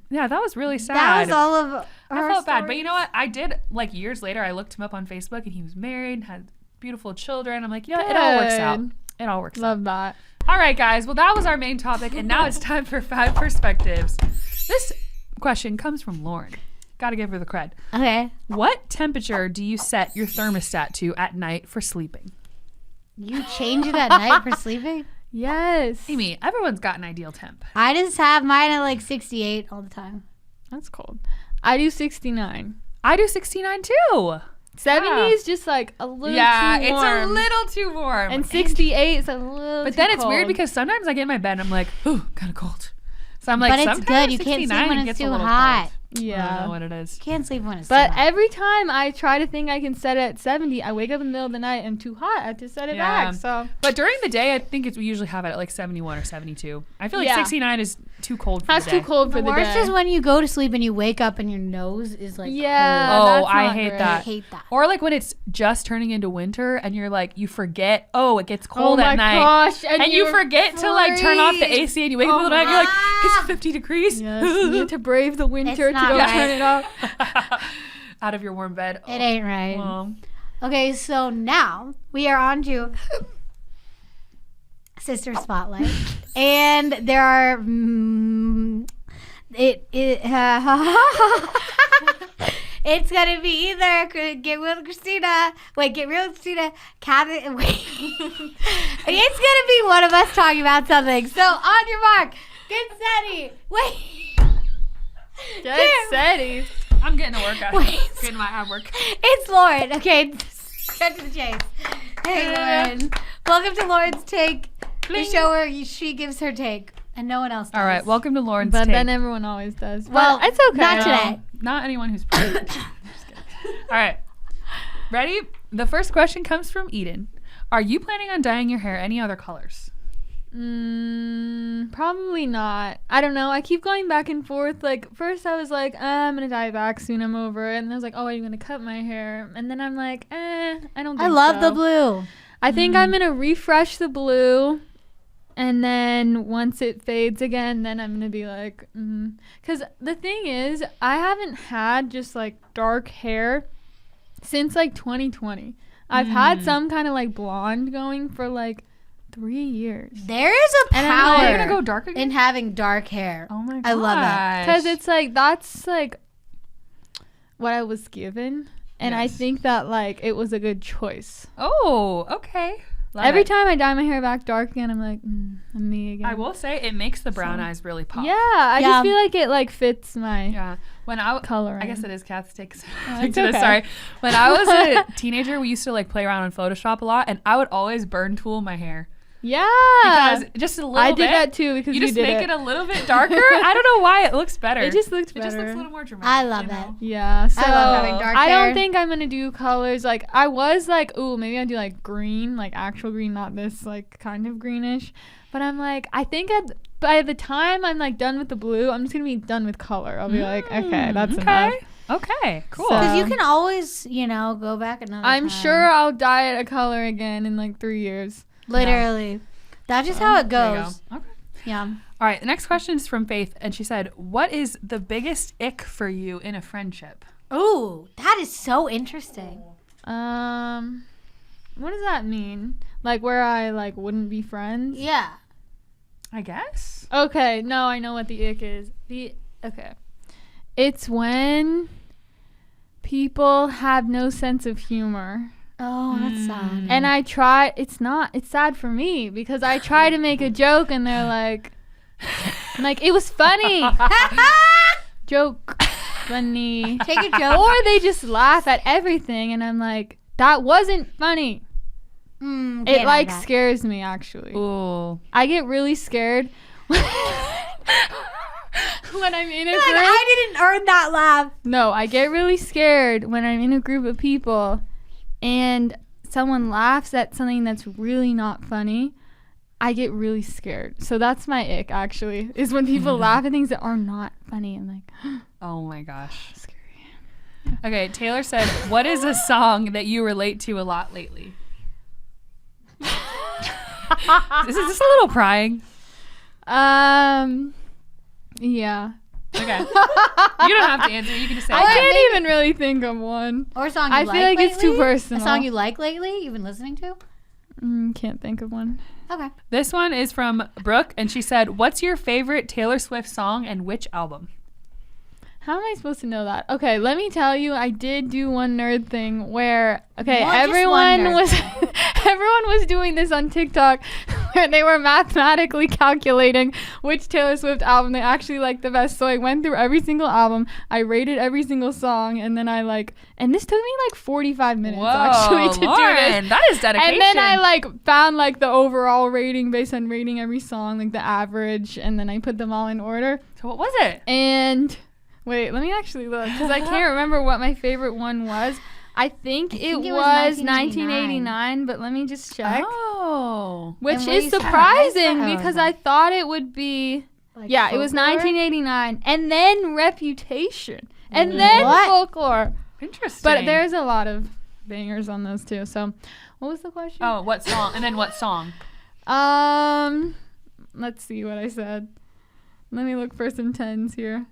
yeah, that was really sad. That was all of I our felt bad, but you stories. know what? I did like years later. I looked him up on Facebook, and he was married, had beautiful children. I'm like, you know, what? It all works out. Good. It all works out. Love that. All right, guys. Well, that was our main topic, and now it's time for 5 perspectives. This question comes from Lauren. Got to give her the cred. Okay. What temperature do you set your thermostat to at night for sleeping? You change it at night for sleeping? Yes. Amy, everyone's got an ideal temp. I just have mine at like 68 all the time. That's cold. I do 69. I do 69 too. 70 Yeah. is just like a little Yeah, too it's warm. a little too warm. And 68 is a little But too then it's weird cold. because sometimes I get in my bed and I'm like, ooh, kind of cold. So I'm like, But it's sometimes good. You can't sleep 69 when it it's gets a too little hot. cold. I don't Yeah. know what it is. Can't sleep when it's But too hot. every time I try to think I can set it at 70, I wake up in the middle of the night and too hot. I have to set it Yeah. back. So But during the day, I think we usually have it at like 71 or 72. I feel like Yeah. 69 is too cold for that's the day. too cold for the the worst day. is when you go to sleep and you wake up and your nose is like Yeah. cold. Oh, that's I not hate great. I that. hate that. Or like when it's just turning into winter and you're like, you forget, it gets cold oh my at night. gosh. And you forget to like turn off the AC and you wake up in the night and you're like, it's 50 degrees. Yes, you need to brave the winter to not go right. turn it off. Out of your warm bed. It ain't right. Oh. Okay, so now we are on to Sister Spotlight. And there are it's gonna be either Get Real with Christina, Catherine, it's gonna be one of us talking about something. So on your mark, get steady, Get steady. I'm getting a workout. Wait. Getting my ab work. It's Lauren. Okay, cut to the chase. Hey, Lauren. Welcome to Lauren's Take, the show where she gives her take and no one else does. All right, welcome to Lauren's But Take. then everyone always does. Well, But it's okay. not today. No, not anyone who's present. Just kidding. All right. Ready? The first question comes from Eden. Are you planning on dyeing your hair any other colors? Probably not. I don't know. I keep going back and forth. Like, first I was like, I'm going to dye it back soon. I'm over it. And I was like, oh, are you going to cut my hair? And then I'm like, I don't think I love so. the blue. I think I'm going to refresh the blue. And then once it fades again, then I'm going to be like, Because the thing is, I haven't had just like dark hair since like 2020. I've had some kind of like blonde going for like 3 years. There is a And I'm power like, You're going to go dark again? in having dark hair. Oh my god. I love that. Because it's like, that's like what I was given. And I Yes. think that like it was a good choice. Oh, okay. Love Every it. time I dye my hair back dark again, I'm like, I'm me again. I will say it makes the brown eyes really pop. Yeah, I Yeah. just feel like it like fits my Yeah. When I coloring. I guess it is Kath's take. it's Take to this, okay. sorry. When I was a teenager, we used to like play around in Photoshop a lot, and I would always burn tool my hair Yeah. because just a little I bit. did that too because You you just did make it. it a little bit darker. I don't know why it looks better. It just looks It better. just looks a little more dramatic. I love you that. know? Yeah, so I love having dark I hair. don't think I'm gonna do colors. Like I was like, ooh, maybe I'll do like green, like actual green, not this like kind of greenish. But I'm like, I think by the time I'm like done with the blue, I'm just gonna be done with color. I'll be like, okay, that's enough. Okay, cool. So- Because you can always, go back another I'm time. sure I'll dye it a color again in like 3 years. Literally. That's just how it There you goes. go. Okay. Yeah. All right, the next question is from Faith, and she said, "What is the biggest ick for you in a friendship?" Ooh, that is so interesting. What does that mean? Like where I like wouldn't be friends? Yeah. I guess. Okay, no, I know what the ick is. Okay. It's when people have no sense of humor. Oh, that's sad. And it's sad for me because I try to make a joke and they're like, it was funny. Joke. Funny. Take a joke. Or they just laugh at everything and I'm like, that wasn't funny. It like scares me actually. Ooh. I get really scared when I'm in a Like, group. I didn't earn that laugh. No, I get really scared when I'm in a group of people and someone laughs at something that's really not funny. I get really scared. So that's my ick actually, is when people laugh at things that are not funny. I'm like, Oh my gosh. scary. Okay, Taylor said, "What is a song that you relate to a lot lately?" Is this a little prying? Yeah. Okay. You don't have to answer. You can just say. I can't even really think of one. Or a song you I like feel like it's too lately? personal. A song you like lately you've been listening to? Can't think of one. Okay. This one is from Brooke, and she said, "What's your favorite Taylor Swift song and which album?" How am I supposed to know that? Okay, let me tell you, I did do one nerd thing where What? Just one everyone nerd was everyone was doing this on TikTok where they were mathematically calculating which Taylor Swift album they actually liked the best. So I went through every single album, I rated every single song, and then and this took me like 45 minutes actually to do Lauren, this. that is dedication. And then I found the overall rating based on rating every song, the average, and then I put them all in order. So what was it? And Wait, let me actually look because I can't remember what my favorite one was. I think it was 1989, but let me just check. Oh. Which And were is you surprising surprised? because I thought it would be. Like Yeah, it was folklore? 1989, and then Reputation, and then What? Folklore. Interesting. But there's a lot of bangers on those too. So, what was the question? Oh, what song? And then what song? Let's see what I said. Let me look for some 10s here.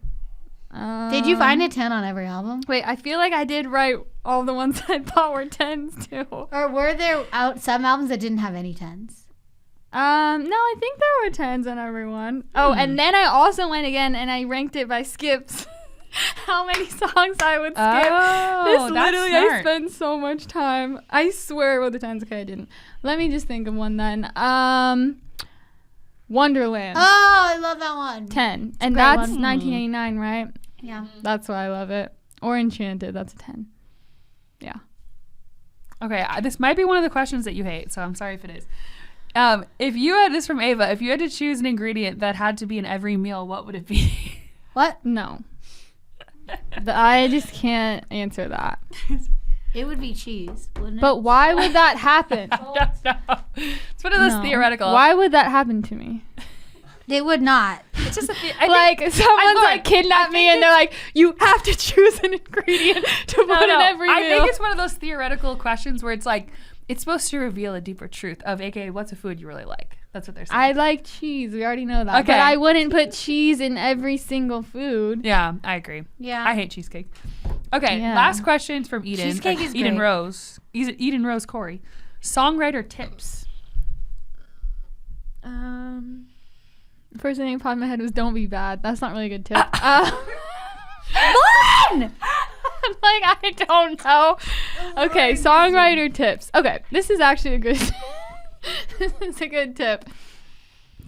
Did you find a 10 on every album? Wait, I feel like I did write all the ones I thought were 10s too. Or were there some albums that didn't have any 10s? No, I think there were 10s on everyone. Oh, and then I also went again and I ranked it by skips. How many songs I would skip. Oh, This that's literally, I smart. spent so much time. I swear it were the 10s. Okay, I didn't. Let me just think of one then. Wonderland. Oh, I love that one. 10. And great that's one. 1989, right? Yeah. That's why I love it. Or Enchanted. That's a 10. Yeah. Okay, this might be one of the questions that you hate, so I'm sorry if it is. If you had this from Ava, if you had to choose an ingredient that had to be in every meal, what would it be? What? No. I just can't answer that. It would be cheese, wouldn't it? But why would that happen? I don't know. It's one of those No. theoretical. Why would that happen to me? It would not. It's just Like someone's like kidnapped me and they're like, you have to choose an ingredient to put in every meal. I think it's one of those theoretical questions where it's like, it's supposed to reveal a deeper truth of, aka, what's a food you really like? That's what they're saying. I like cheese. We already know that. Okay. But I wouldn't put cheese in every single food. Yeah, I agree. Yeah. I hate cheesecake. Okay, Yeah. last question's from Eden. Cheesecake is Eden great. Rose. Eden Rose Corey. Songwriter tips. First thing that popped in my head was don't be bad. That's not really a good tip. Fun! Like, I don't know. Okay, songwriter tips. Okay, this is actually a good this is a good tip.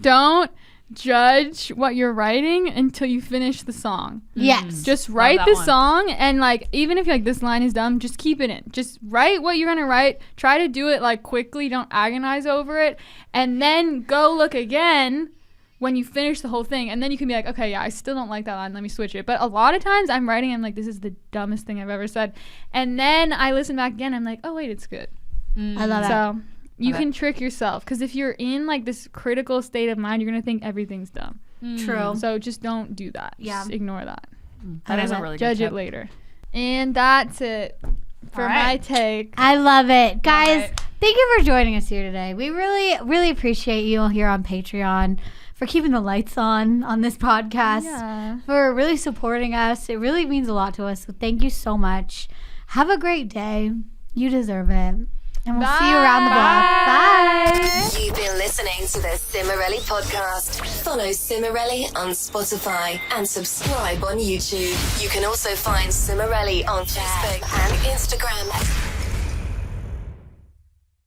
Don't judge what you're writing until you finish the song. Yes. Just write that the one. song and like even if you're like this line is dumb, just keep it in. Just write what you're gonna write. Try to do it like quickly, don't agonize over it, and then go look again when you finish the whole thing, and then you can be like, okay, yeah, I still don't like that line, let me switch it. But a lot of times I'm writing, I'm like, this is the dumbest thing I've ever said, and then I listen back again, I'm like, oh wait, it's good. I love that. So you Love can trick yourself, because if you're in like this critical state of mind, you're gonna think everything's dumb. True. So just don't do that. Yeah. Just ignore that. That is a love it. really good Judge tip. it later. And that's it for All my right. take. I love it. Guys, right. thank you for joining us here today. We really, really appreciate you here on Patreon for keeping the lights on this podcast, Yeah. for really supporting us. It really means a lot to us. So thank you so much. Have a great day. You deserve it. And we'll see you around the block. Bye. You've been listening to the Cimorelli podcast. Follow Cimorelli on Spotify and subscribe on YouTube. You can also find Cimorelli on Facebook and Instagram.